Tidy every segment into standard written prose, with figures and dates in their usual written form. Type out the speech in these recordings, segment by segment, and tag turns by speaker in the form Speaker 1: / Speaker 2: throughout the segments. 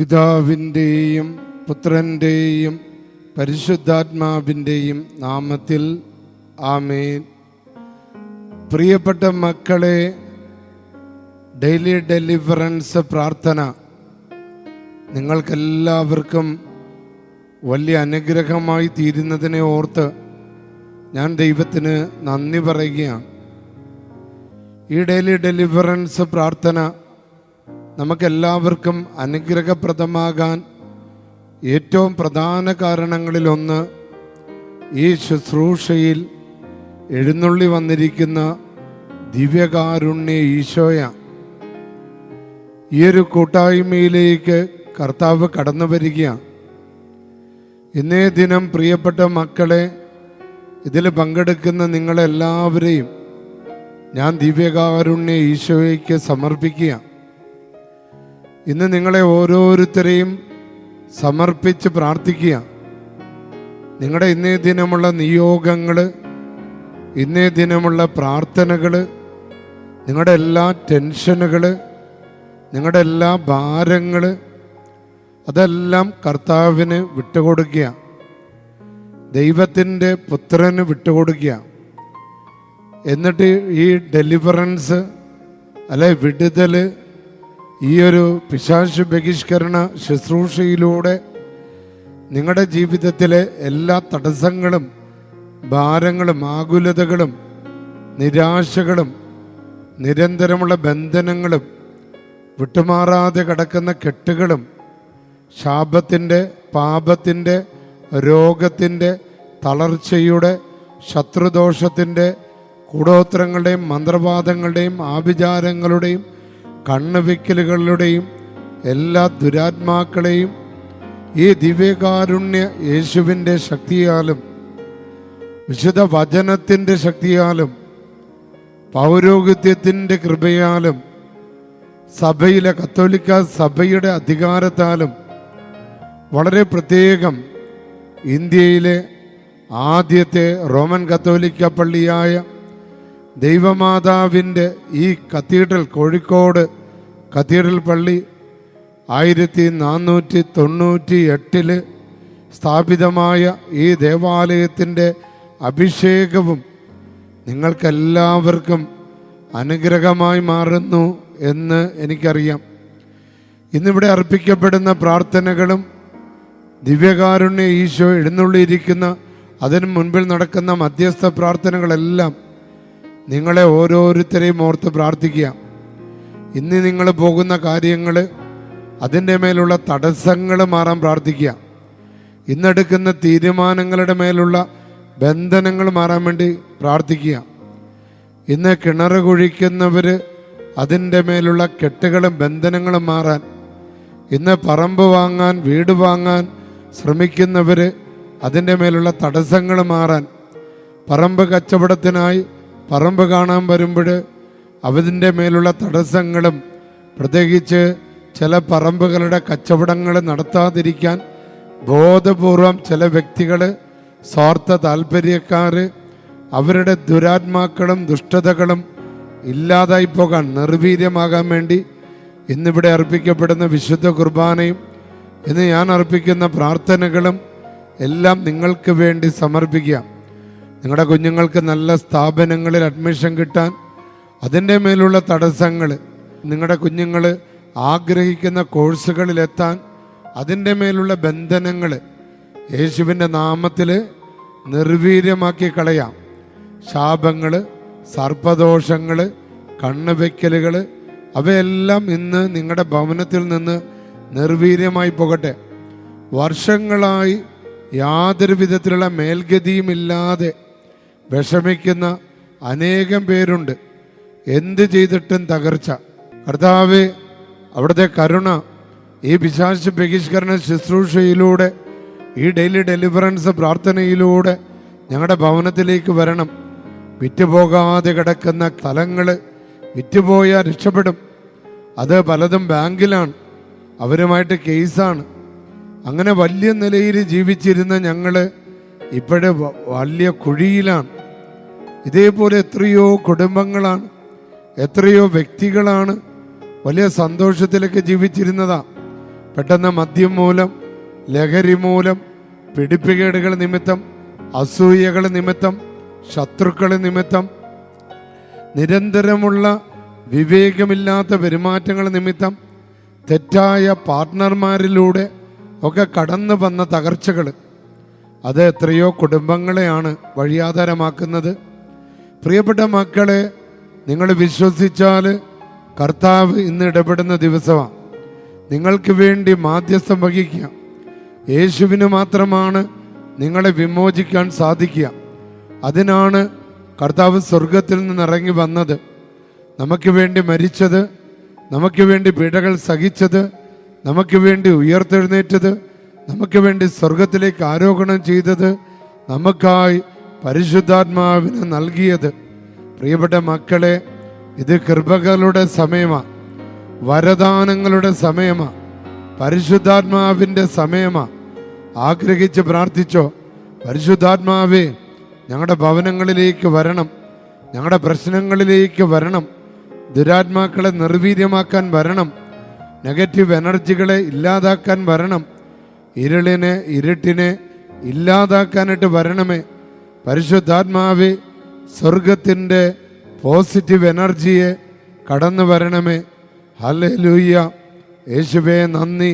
Speaker 1: പിതാവിൻ്റെയും പുത്രൻ്റെയും പരിശുദ്ധാത്മാവിൻ്റെയും നാമത്തിൽ ആമേൻ. പ്രിയപ്പെട്ട മക്കളെ, ഡെയിലി ഡെലിവറൻസ് പ്രാർത്ഥന നിങ്ങൾക്കെല്ലാവർക്കും വലിയ അനുഗ്രഹമായി തീരുന്നതിനെ ഓർത്ത് ഞാൻ ദൈവത്തിന് നന്ദി പറയുകയാണ്. ഈ ഡെയിലി ഡെലിവറൻസ് പ്രാർത്ഥന നമുക്കെല്ലാവർക്കും അനുഗ്രഹപ്രദമാകാൻ ഏറ്റവും പ്രധാന കാരണങ്ങളിലൊന്ന് ഈ ശുശ്രൂഷയിൽ എഴുന്നള്ളി വന്നിരിക്കുന്ന ദിവ്യകാരുണ്യ ഈശോയാണ്. ഈ ഒരു കൂട്ടായ്മയിലേക്ക് കർത്താവ് കടന്നു വരികയാണ്. ഇന്നേ ദിനം പ്രിയപ്പെട്ട മക്കളെ, ഇതിൽ പങ്കെടുക്കുന്ന നിങ്ങളെല്ലാവരെയും ഞാൻ ദിവ്യകാരുണ്യ ഈശോയ്ക്ക് സമർപ്പിക്കുക. ഇന്ന് നിങ്ങളെ ഓരോരുത്തരെയും സമർപ്പിച്ച് പ്രാർത്ഥിക്കുക. നിങ്ങളുടെ ഇന്നേ ദിനമുള്ള നിയോഗങ്ങൾ, ഇന്നേ ദിനമുള്ള പ്രാർത്ഥനകൾ, നിങ്ങളുടെ എല്ലാ ടെൻഷനുകൾ, നിങ്ങളുടെ എല്ലാ ഭാരങ്ങൾ, അതെല്ലാം കർത്താവിന് വിട്ടുകൊടുക്കുക, ദൈവത്തിൻ്റെ പുത്രന് വിട്ടുകൊടുക്കുക. എന്നിട്ട് ഈ ഡെലിവറൻസ് അല്ലെ വിടുതൽ, ഈ ഒരു പിശാച് ബഹിഷ്കരണ ശുശ്രൂഷയിലൂടെ നിങ്ങളുടെ ജീവിതത്തിലെ എല്ലാ തടസ്സങ്ങളും, ഭാരങ്ങളും, ആകുലതകളും, നിരാശകളും, നിരന്തരമുള്ള ബന്ധനങ്ങളും, വിട്ടുമാറാതെ കിടക്കുന്ന കെട്ടുകളും, ശാപത്തിൻ്റെ, പാപത്തിൻ്റെ, രോഗത്തിൻ്റെ, തളർച്ചയുടെ, ശത്രുദോഷത്തിൻ്റെ, കൂടോത്രങ്ങളുടെയും മന്ത്രവാദങ്ങളുടെയും ആഭിചാരങ്ങളുടെയും കണ്ണുവെക്കലുകളുടെയും എല്ലാ ദുരാത്മാക്കളെയും ഈ ദിവ്യകാരുണ്യ യേശുവിൻ്റെ ശക്തിയാലും വിശുദ്ധ വചനത്തിൻ്റെ ശക്തിയാലും പൗരോഹിത്യത്തിൻ്റെ കൃപയാലും സഭയിലെ കത്തോലിക്ക സഭയുടെ അധികാരത്താലും വളരെ പ്രത്യേകം ഇന്ത്യയിലെ ആദ്യത്തെ റോമൻ കത്തോലിക്ക പള്ളിയായ ദൈവമാതാവിൻ്റെ ഈ കത്തീഡ്രൽ, കോഴിക്കോട് കത്തീഡ്രൽ പള്ളി 1498 സ്ഥാപിതമായ ഈ ദേവാലയത്തിൻ്റെ അഭിഷേകവും നിങ്ങൾക്കെല്ലാവർക്കും അനുഗ്രഹമായി മാറുന്നു എന്ന് എനിക്കറിയാം. ഇന്നിവിടെ അർപ്പിക്കപ്പെടുന്ന പ്രാർത്ഥനകളും ദിവ്യകാരുണ്യ ഈശോ എഴുന്നള്ളിയിരിക്കുന്ന അതിനു മുൻപിൽ നടക്കുന്ന മധ്യസ്ഥ പ്രാർത്ഥനകളെല്ലാം നിങ്ങളെ ഓരോരുത്തരെയും ഓർത്ത് പ്രാർത്ഥിക്കുക. ഇന്ന് നിങ്ങൾ പോകുന്ന കാര്യങ്ങൾ, അതിൻ്റെ മേലുള്ള തടസ്സങ്ങൾ മാറാൻ പ്രാർത്ഥിക്കുക. ഇന്നെടുക്കുന്ന തീരുമാനങ്ങളുടെ മേലുള്ള ബന്ധനങ്ങൾ മാറാൻ വേണ്ടി പ്രാർത്ഥിക്കുക. ഇന്ന് കിണർ കുഴിക്കുന്നവർ അതിൻ്റെ മേലുള്ള കെട്ടുകളും ബന്ധനങ്ങളും മാറാൻ, ഇന്ന് പറമ്പ് വാങ്ങാൻ, വീട് വാങ്ങാൻ ശ്രമിക്കുന്നവർ അതിൻ്റെ മേലുള്ള തടസ്സങ്ങൾ മാറാൻ, പറമ്പ് കച്ചവടത്തിനായി പറമ്പ് കാണാൻ വരുമ്പോൾ അതിൻ്റെ മേലുള്ള തടസ്സങ്ങളും, പ്രത്യേകിച്ച് ചില പറമ്പുകളുടെ കച്ചവടങ്ങൾ നടത്താതിരിക്കാൻ ബോധപൂർവം ചില വ്യക്തികൾ, സ്വാർത്ഥ താല്പര്യക്കാർ, അവരുടെ ദുരാത്മാക്കളും ദുഷ്ടതകളും ഇല്ലാതായി പോകാൻ, നിർവീര്യമാകാൻ വേണ്ടി ഇന്നിവിടെ അർപ്പിക്കപ്പെടുന്ന വിശുദ്ധ കുർബാനയും ഇന്ന് ഞാൻ അർപ്പിക്കുന്ന പ്രാർത്ഥനകളും എല്ലാം നിങ്ങൾക്ക് വേണ്ടി സമർപ്പിക്കുക. നിങ്ങളുടെ കുഞ്ഞുങ്ങൾക്ക് നല്ല സ്ഥാപനങ്ങളിൽ അഡ്മിഷൻ കിട്ടാൻ, അതിൻ്റെ മേലുള്ള തടസ്സങ്ങൾ, നിങ്ങളുടെ കുഞ്ഞുങ്ങൾ ആഗ്രഹിക്കുന്ന കോഴ്സുകളിലെത്താൻ അതിൻ്റെ മേലുള്ള ബന്ധനങ്ങൾ യേശുവിൻ്റെ നാമത്തിൽ നിർവീര്യമാക്കി കളയാം. ശാപങ്ങൾ, സർപ്പദോഷങ്ങൾ, കണ്ണുവെക്കലുകൾ, അവയെല്ലാം ഇന്ന് നിങ്ങളുടെ ഭവനത്തിൽ നിന്ന് നിർവീര്യമായി പോകട്ടെ. വർഷങ്ങളായി യാതൊരു വിധത്തിലുള്ള മേൽഗതിയുമില്ലാതെ വിഷമിക്കുന്ന അനേകം പേരുണ്ട്. എന്ത് ചെയ്തിട്ടും തകർച്ച. കർത്താവേ, അവിടുത്തെ കരുണ ഈ പിശാച് ബഹിഷ്കരണ ശുശ്രൂഷയിലൂടെ, ഈ ഡെയിലി ഡെലിവറൻസ് പ്രാർത്ഥനയിലൂടെ ഞങ്ങളുടെ ഭവനത്തിലേക്ക് വരണം. വിറ്റുപോകാതെ കിടക്കുന്ന സ്ഥലങ്ങൾ വിറ്റുപോയാൽ രക്ഷപ്പെടും. അത് പലതും ബാങ്കിലാണ്, അവരുമായിട്ട് കേസാണ്. അങ്ങനെ വലിയ നിലയിൽ ജീവിച്ചിരുന്ന ഞങ്ങൾ ഇപ്പോഴ് വലിയ കുഴിയിലാണ്. ഇതേപോലെ എത്രയോ കുടുംബങ്ങളാണ്, എത്രയോ വ്യക്തികളാണ് വലിയ സന്തോഷത്തിലൊക്കെ ജീവിച്ചിരുന്നതാ. പെട്ടെന്ന് മദ്യം മൂലം, ലഹരി മൂലം, പിടിപ്പുകേടുകൾ നിമിത്തം, അസൂയകൾ നിമിത്തം, ശത്രുക്കൾ നിമിത്തം, നിരന്തരമുള്ള വിവേകമില്ലാത്ത പെരുമാറ്റങ്ങൾ നിമിത്തം, തെറ്റായ പാർട്ട്ണർമാരിലൂടെ ഒക്കെ കടന്നു വന്ന തകർച്ചകൾ, അത് എത്രയോ കുടുംബങ്ങളെയാണ് വഴിയാധാരമാക്കുന്നത്. പ്രിയപ്പെട്ട മക്കളെ, നിങ്ങൾ വിശ്വസിച്ചാൽ കർത്താവ് ഇന്ന് ഇടപെടുന്ന ദിവസമാണ്. നിങ്ങൾക്ക് വേണ്ടി മാധ്യസ്ഥം വഹിക്കുക. യേശുവിന് മാത്രമാണ് നിങ്ങളെ വിമോചിക്കാൻ സാധിക്കുക. അതിനാണ് കർത്താവ് സ്വർഗത്തിൽ നിന്ന് ഇറങ്ങി വന്നത്, നമുക്ക് വേണ്ടി മരിച്ചത്, നമുക്ക് വേണ്ടി പീഡകൾ സഹിച്ചത്, നമുക്ക് വേണ്ടി ഉയർത്തെഴുന്നേറ്റത്, നമുക്ക് വേണ്ടി സ്വർഗത്തിലേക്ക് ആരോഹണം ചെയ്തത്, നമുക്കായി പരിശുദ്ധാത്മാവിനെ നൽകിയത്. പ്രിയപ്പെട്ട മക്കളെ, ഇത് കൃപകളുടെ സമയമാണ്, വരദാനങ്ങളുടെ സമയമാണ്, പരിശുദ്ധാത്മാവിൻ്റെ സമയമാണ്. ആഗ്രഹിച്ച് പ്രാർത്ഥിച്ചോ, പരിശുദ്ധാത്മാവേ ഞങ്ങളുടെ ഭവനങ്ങളിലേക്ക് വരണം, ഞങ്ങളുടെ പ്രശ്നങ്ങളിലേക്ക് വരണം, ദുരാത്മാക്കളെ നിർവീര്യമാക്കാൻ വരണം, നെഗറ്റീവ് എനർജികളെ ഇല്ലാതാക്കാൻ വരണം, ഇരുട്ടിനെ ഇല്ലാതാക്കാനായിട്ട് വരണമേ. പരിശുദ്ധാത്മാവേ, സ്വർഗത്തിൻ്റെ പോസിറ്റീവ് എനർജിയെ കടന്നു വരണമേ. ഹല്ലേലൂയ. യേശുവേ നന്ദി,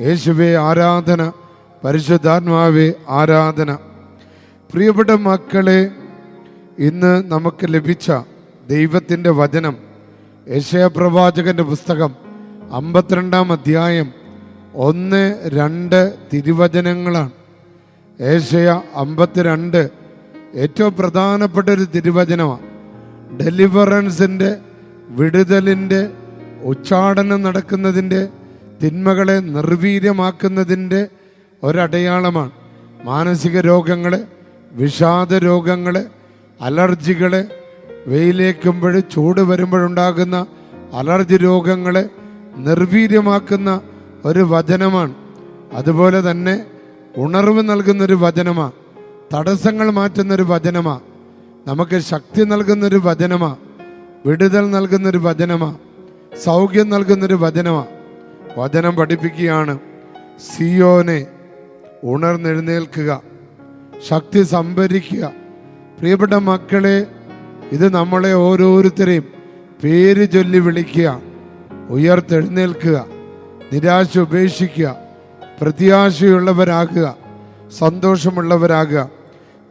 Speaker 1: യേശുവേ ആരാധന, പരിശുദ്ധാത്മാവേ ആരാധന. പ്രിയപ്പെട്ട മക്കളെ, ഇന്ന് നമുക്ക് ലഭിച്ച ദൈവത്തിൻ്റെ വചനം യെശയ്യാ പ്രവാചകന്റെ പുസ്തകം 52-ാം അധ്യായം 1-2 തിരുവചനങ്ങളാണ്. യെശയ്യാ 52 ഏറ്റവും പ്രധാനപ്പെട്ട ഒരു തിരുവചനമാണ്. ഡെലിവറൻസിൻ്റെ, വിടുതലിൻ്റെ, ഉച്ചാടനം നടക്കുന്നതിൻ്റെ, തിന്മകളെ നിർവീര്യമാക്കുന്നതിൻ്റെ ഒരടയാളമാണ്. മാനസിക രോഗങ്ങളെ, വിഷാദ രോഗങ്ങളെ, അലർജികളെ, വെയിലേക്കുമ്പോൾ ചൂട് വരുമ്പോഴുണ്ടാകുന്ന അലർജി രോഗങ്ങളെ നിർവീര്യമാക്കുന്ന ഒരു വചനമാണ്. അതുപോലെ തന്നെ ഉണർവ് നൽകുന്നൊരു വചനമാണ്, തടസ്സങ്ങൾ മാറ്റുന്നൊരു വചനമാണ്, നമുക്ക് ശക്തി നൽകുന്നൊരു വചനമാണ്, വിടുതൽ നൽകുന്നൊരു വചനമാണ്, സൗഖ്യം നൽകുന്നൊരു വചനമാണ്. വചനം പഠിപ്പിക്കുകയാണ്, സിയോനെ ഉണർന്നെഴുന്നേൽക്കുക, ശക്തി സംഭരിക്കുക. പ്രിയപ്പെട്ട മക്കളെ, ഇത് നമ്മളെ ഓരോരുത്തരെയും പേര് ചൊല്ലി വിളിക്കുക, ഉയർത്തെഴുന്നേൽക്കുക, നിരാശ ഉപേക്ഷിക്കുക, പ്രത്യാശയുള്ളവരാകുക, സന്തോഷമുള്ളവരാകുക.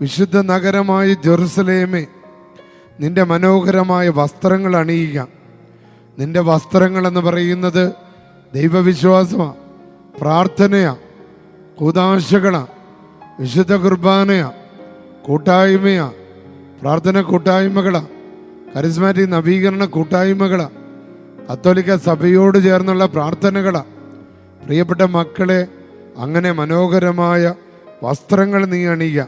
Speaker 1: വിശുദ്ധ നഗരമായ ജെറുസലേമേ, നിന്റെ മനോഹരമായ വസ്ത്രങ്ങൾ അണിയുക. നിന്റെ വസ്ത്രങ്ങൾ എന്ന് പറയുന്നത് ദൈവവിശ്വാസമാണ്, പ്രാർത്ഥനയാണ്, കൂതാശകളാണ്, വിശുദ്ധ കുർബാനയാണ്, കൂട്ടായ്മയാണ്, പ്രാർത്ഥന കൂട്ടായ്മകളാണ്, കരിസ്മാറ്റിക് നവീകരണ കൂട്ടായ്മകളാണ്, കത്തോലിക്ക സഭയോട് ചേർന്നുള്ള പ്രാർത്ഥനകളാണ്. പ്രിയപ്പെട്ട മക്കളെ, അങ്ങനെ മനോഹരമായ വസ്ത്രങ്ങൾ നീ അണിയുക.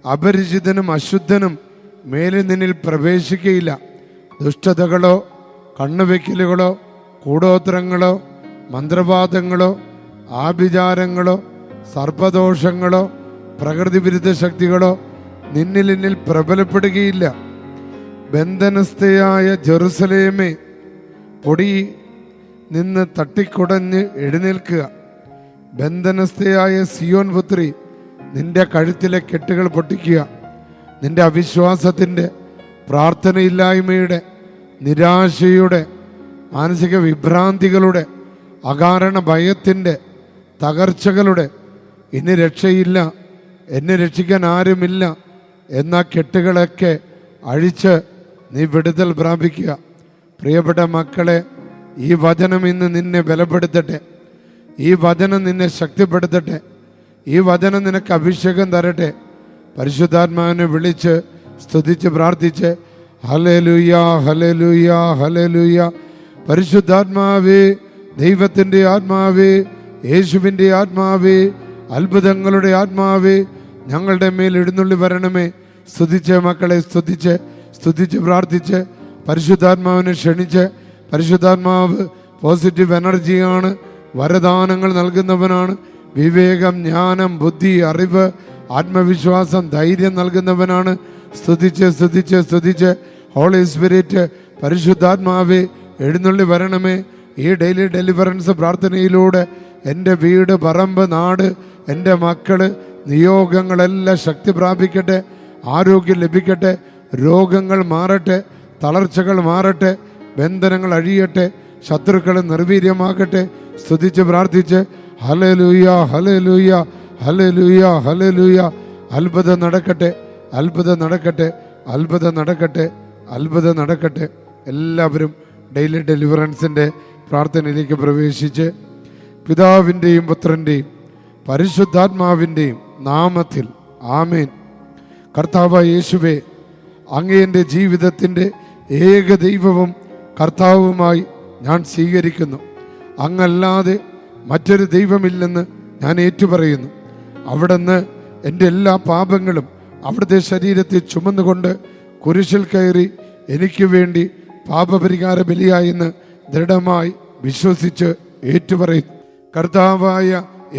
Speaker 1: അപരിചിതനും അശുദ്ധനും മേലിൽ നിന്നിൽ പ്രവേശിക്കയില്ല. ദുഷ്ടതകളോ, കണ്ണുവെക്കലുകളോ, കൂടോത്രങ്ങളോ, മന്ത്രവാദങ്ങളോ, ആഭിചാരങ്ങളോ, സർപ്പദോഷങ്ങളോ, പ്രകൃതി വിരുദ്ധ ശക്തികളോ നിന്നിൽ പ്രബലപ്പെടുകയില്ല. ബന്ധനസ്ഥയായ ജെറുസലേമേ, പൊടി നിന്ന് തട്ടിക്കുടഞ്ഞ് എഴുന്നേൽക്കുക. ബന്ധനസ്ഥയായ സിയോൻ പുത്രി, നിന്റെ കഴുത്തിലെ കെട്ടുകൾ പൊട്ടിക്കുക. നിന്റെ അവിശ്വാസത്തിൻ്റെ, പ്രാർത്ഥനയില്ലായ്മയുടെ, നിരാശയുടെ, മാനസിക വിഭ്രാന്തികളുടെ, അകാരണ ഭയത്തിൻ്റെ, തകർച്ചകളുടെ, ഇനി രക്ഷയില്ല, എന്നെ രക്ഷിക്കാൻ ആരുമില്ല എന്ന കെട്ടുകളൊക്കെ അഴിച്ച് നീ വിടുതൽ പ്രാപിക്കുക. പ്രിയപ്പെട്ട മക്കളെ, ഈ വചനം ഇന്ന് നിന്നെ ബലപ്പെടുത്തട്ടെ, ഈ വചനം നിന്നെ ശക്തിപ്പെടുത്തട്ടെ, ഈ വചനം നിനക്ക് അഭിഷേകം തരട്ടെ. പരിശുദ്ധാത്മാവിനെ വിളിച്ച് സ്തുതിച്ച് പ്രാർത്ഥിച്ച് ഹല്ലേലൂയ, ഹല്ലേലൂയ, ഹല്ലേലൂയ. പരിശുദ്ധാത്മാവേ, ദൈവത്തിൻ്റെ ആത്മാവേ, യേശുവിൻ്റെ ആത്മാവേ, അത്ഭുതങ്ങളുടെ ആത്മാവേ, ഞങ്ങളുടെ മേൽ എഴുന്നള്ളി വരണമേ. സ്തുതിച്ച് മക്കളെ, സ്തുതിച്ച് പ്രാർത്ഥിച്ച് പരിശുദ്ധാത്മാവിനെ ക്ഷണിച്ച്. പരിശുദ്ധാത്മാവ് പോസിറ്റീവ് എനർജിയാണ്, വരദാനങ്ങൾ നൽകുന്നവനാണ്, വിവേകം, ജ്ഞാനം, ബുദ്ധി, അറിവ്, ആത്മവിശ്വാസം, ധൈര്യം നൽകുന്നവനാണ്. സ്തുതിച്ച് ഹോളി സ്പിരിറ്റ്, പരിശുദ്ധാത്മാവേ എഴുന്നള്ളി വരണമേ. ഈ ഡെയിലി ഡെലിവറൻസ് പ്രാർത്ഥനയിലൂടെ എൻ്റെ വീട്, പറമ്പ്, നാട്, എൻ്റെ മക്കള്, നിയോഗങ്ങളെല്ലാം ശക്തി പ്രാപിക്കട്ടെ, ആരോഗ്യം ലഭിക്കട്ടെ, രോഗങ്ങൾ മാറട്ടെ, തളർച്ചകൾ മാറട്ടെ, ബന്ധനങ്ങൾ അഴിയട്ടെ, ശത്രുക്കൾ നിർവീര്യമാകട്ടെ. സ്തുതിച്ച് പ്രാർത്ഥിച്ച് ഹല്ലേലൂയ, ഹല്ലേലൂയ, ഹല്ലേലൂയ, ഹല്ലേലൂയ. അത്ഭുതം നടക്കട്ടെ, അത്ഭുതം നടക്കട്ടെ, അത്ഭുതം നടക്കട്ടെ, അത്ഭുതം നടക്കട്ടെ. എല്ലാവരും ഡെയിലി ഡെലിവറൻസിൻ്റെ പ്രാർത്ഥനയിലേക്ക് പ്രവേശിച്ച് പിതാവിൻ്റെയും പുത്രൻ്റെയും പരിശുദ്ധാത്മാവിൻ്റെയും നാമത്തിൽ ആമേൻ. കർത്താവായ യേശുവേ, അങ്ങേ എൻ്റെ ജീവിതത്തിൻ്റെ ഏക ദൈവവും കർത്താവുമായി ഞാൻ സ്വീകരിക്കുന്നു. അങ്ങല്ലാതെ മറ്റൊരു ദൈവമില്ലെന്ന് ഞാൻ ഏറ്റുപറയുന്നു. അവിടുന്ന് എൻ്റെ എല്ലാ പാപങ്ങളും അവിടുത്തെ ശരീരത്തിൽ ചുമന്നുകൊണ്ട് കുരിശിൽ കയറി എനിക്ക് വേണ്ടി പാപപരിഹാര ബലിയായെന്ന് ദൃഢമായി വിശ്വസിച്ച് ഏറ്റുപറയുന്നു. കർത്താവായ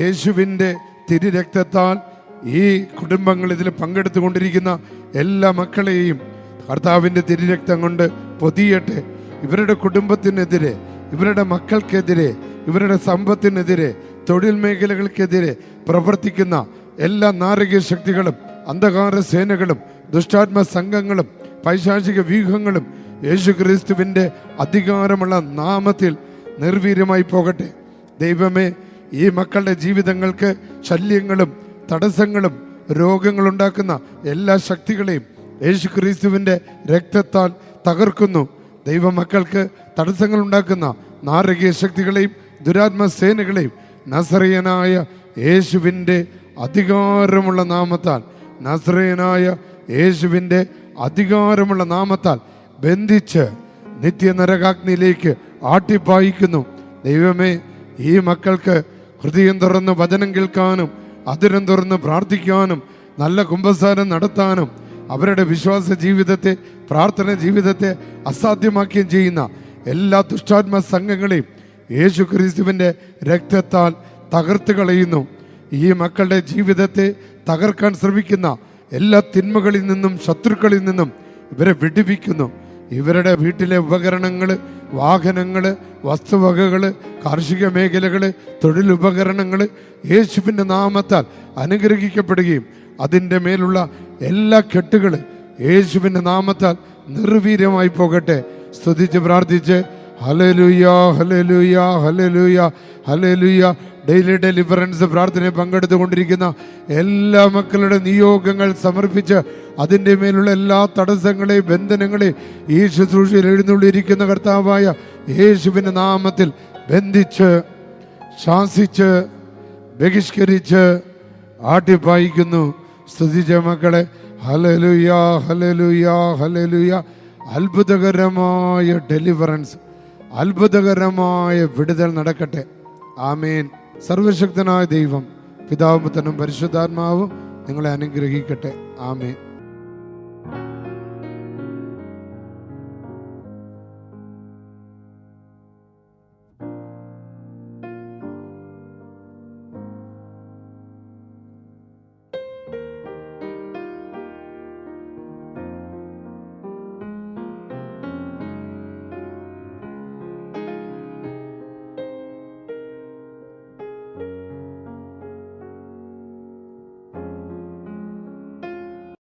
Speaker 1: യേശുവിൻ്റെ തിരുരക്തത്താൽ ഈ കുടുംബങ്ങൾ ഇതിൽ പങ്കെടുത്തുകൊണ്ടിരിക്കുന്ന എല്ലാ മക്കളെയും കർത്താവിൻ്റെ തിരുരക്തം കൊണ്ട് പൊതിയട്ടെ. ഇവരുടെ കുടുംബത്തിനെതിരെ, ഇവരുടെ മക്കൾക്കെതിരെ, ഇവരുടെ സമ്പത്തിനെതിരെ, തൊഴിൽ മേഖലകൾക്കെതിരെ പ്രവർത്തിക്കുന്ന എല്ലാ നാരകീയ ശക്തികളും, അന്ധകാര സേനകളും, ദുഷ്ടാത്മ സംഘങ്ങളും, പൈശാചിക വ്യൂഹങ്ങളും യേശു ക്രിസ്തുവിൻ്റെ അധികാരമുള്ള നാമത്തിൽ നിർവീര്യമായി പോകട്ടെ. ദൈവമേ, ഈ മക്കളുടെ ജീവിതങ്ങൾക്ക് ശല്യങ്ങളും തടസ്സങ്ങളും രോഗങ്ങളുണ്ടാക്കുന്ന എല്ലാ ശക്തികളെയും യേശു ക്രിസ്തുവിൻ്റെ രക്തത്താൽ തകർക്കുന്നു. ദൈവമക്കൾക്ക് തടസ്സങ്ങൾ ഉണ്ടാക്കുന്ന നാരകീയ ശക്തികളെയും ദുരാത്മ സേനകളെയും നസറേയനായ യേശുവിൻ്റെ അധികാരമുള്ള നാമത്താൽ, നസറേയനായ യേശുവിൻ്റെ അധികാരമുള്ള നാമത്താൽ ബന്ധിച്ച് നിത്യനരകാഗ്നിയിലേക്ക് ആട്ടിപ്പായിക്കുന്നു. ദൈവമേ, ഈ മക്കൾക്ക് ഹൃദയം തുറന്ന് വചനം കേൾക്കാനും അതിരം തുറന്ന് പ്രാർത്ഥിക്കാനും നല്ല കുമ്പസാരം നടത്താനും അവരുടെ വിശ്വാസ ജീവിതത്തെ, പ്രാർത്ഥന ജീവിതത്തെ അസാധ്യമാക്കുകയും ചെയ്യുന്ന എല്ലാ ദുഷ്ടാത്മ സംഘങ്ങളെയും യേശു ക്രിസ്തുവിൻ്റെ രക്തത്താൽ തകർത്ത് കളയുന്നു. ഈ മക്കളുടെ ജീവിതത്തെ തകർക്കാൻ ശ്രമിക്കുന്ന എല്ലാ തിന്മകളിൽ നിന്നും, ശത്രുക്കളിൽ നിന്നും ഇവരെ വിടുവിക്കുന്നു. ഇവരുടെ വീട്ടിലെ ഉപകരണങ്ങൾ, വാഹനങ്ങൾ, വസ്തുവകകൾ, കാർഷിക മേഖലകൾ, തൊഴിലുപകരണങ്ങൾ യേശുവിൻ്റെ നാമത്താൽ അനുഗ്രഹിക്കപ്പെടുകയും അതിൻ്റെ മേലുള്ള എല്ലാ കെട്ടുകൾ യേശുവിൻ്റെ നാമത്താൽ നിർവീര്യമായി പോകട്ടെ. സ്തുതിച്ച് പ്രാർത്ഥിച്ച് hallelujah, hallelujah, hallelujah, hallelujah. Daily deliverance പ്രാർത്ഥനയിൽ പങ്കെടുത്തുകൊണ്ടിരിക്കുന്ന എല്ലാ മക്കളുടെ നിയോഗങ്ങൾ സമർപ്പിച്ച് അതിൻ്റെ മേലുള്ള എല്ലാ തടസ്സങ്ങളെയും ബന്ധനങ്ങളെയും ഈ ശുശ്രൂഷയിൽ എഴുന്നള്ളിയിരിക്കുന്ന കർത്താവായ യേശുവിൻ്റെ നാമത്തിൽ ബന്ധിച്ച്, ശാസിച്ച്, ബഹിഷ്കരിച്ച് ആട്ടിപ്പായിക്കുന്നു. സ്തുതിച്ച മക്കളെ ഹല്ലേലൂയ, ഹല്ലേലൂയ, ഹല്ലേലൂയ. അത്ഭുതകരമായ ഡെലിവറൻസ്, അത്ഭുതകരമായ വിടുതൽ നടക്കട്ടെ. ആമേൻ. സർവശക്തനായ ദൈവം പിതാവും പുത്രനും പരിശുദ്ധാത്മാവും നിങ്ങളെ അനുഗ്രഹിക്കട്ടെ. ആമേൻ.